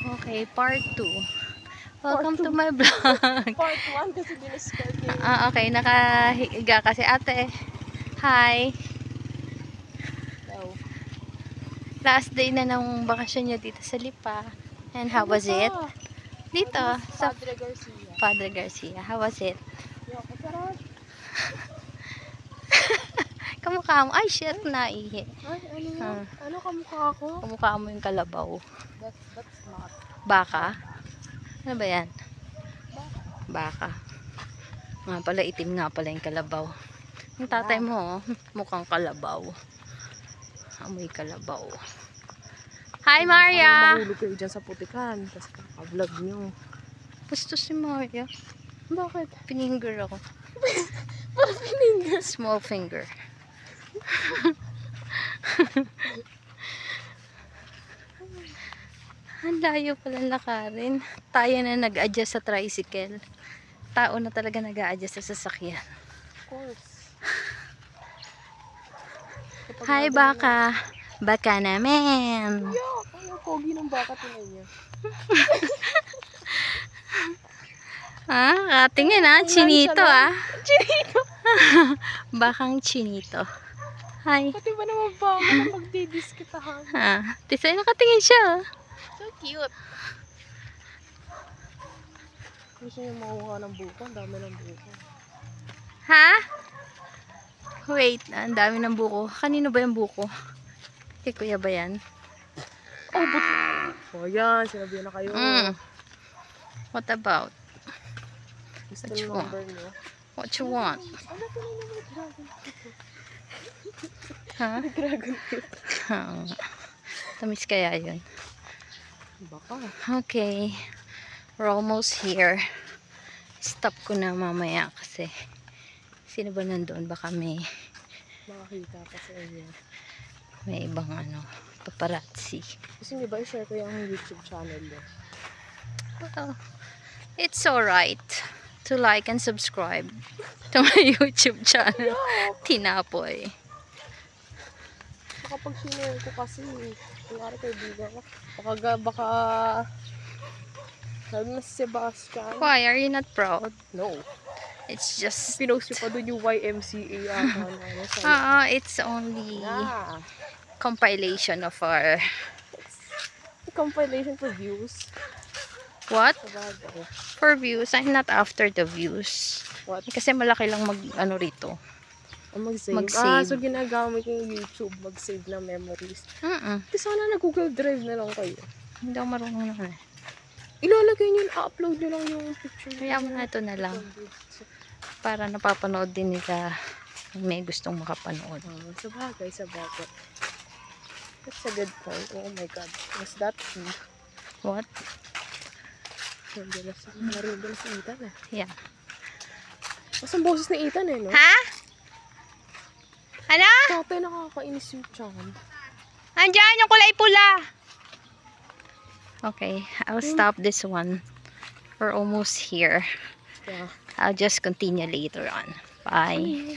Okay, part 2. Welcome to my vlog. Part 1 kasi diniscard niya. Okay, nakahiga kasi ate. Hi. Daw. Last day na ng bakasyon niya dito sa Lipa. And how was it? Dito, sa Padre Garcia. Padre Garcia. How was it? Yo, kasarap. Kamukha mo. Ay, shit, naihi. Ay, ano yun? Ano kamukha ako? Kamukha mo yung kalabaw. That's not. Baka? Ano ba yan? Baka. Nga pala, itim nga pala yung kalabaw. Yung tatay mo, mukhang kalabaw. Amoy kalabaw. Hi, Maria! Mahulog kayo dyan sa putikan. Tapos kaka-vlog nyo. Gusto si Maria. Bakit? Finger ako. Bakit finger? Small finger. Ang layo pala lakarin. Tayo na nag-adjust sa tricycle. Tao na talaga nag-a-adjust sa sasakyan. Of course. Hi, baka. Baka namin. Yo, ano pogi ng baka tunay niya. Katingin Chinito Chinito! Bakang chinito. Hi. Pati ba naman baka na magdidiskitahan? Tisay nakatingin siya. So cute. Gusto niya makuha ng buko. Ang dami ng buko. Ha? Wait, ang dami ng buko. Kanino ba yung buko? Kay kuya ba yan? Oh, but... Oh, yan. Sinabihan na kayo. What about? Gusto What you ng number niyo. What you want? Ano ito na naman dragon fruit? Ha? Dragon fruit. Tamis kaya yun. Baka. Okay. We're almost here. Stop ko na mamaya kasi sino ba nandun? Baka may Makakita pa sa inyo. may ibang paparazzi. Gusto niyo ba i-share ko yung YouTube channel niyo? Well, it's alright to like and subscribe to my YouTube channel. Tinapoy. Kapag sinare ko kasi, kunwari kaibigan ko, baka sabi na si Sebastian. Why? Are you not proud? No. It's just... Pinost niyo pa doon yung YMCA ata. it's only Yeah. compilation of our... Compilation for views. What? Sabagay. For views? I'm not after the views. What? Kasi malaki lang rito. Mag-save. Mag-save. So ginagamit yung YouTube, mag-save na memories. Hindi Di sana na Google Drive na lang kayo. ako marunong na. Ilalagay nyo, upload nyo lang yung picture. Kaya mo na ito na lang. Para napapanood din nila kung may gustong makapanood. Sabagay. That's a good point. Oh my God. Was that me? What? Narinig na si Ethan eh. Yeah. Mas ang boses ni Ethan eh, no? Ha? Ano? Tatay nakakainis yung tiyan. Andyan yung kulay pula. Okay, I'll stop this one. We're almost here. Yeah. I'll just continue later on. Bye.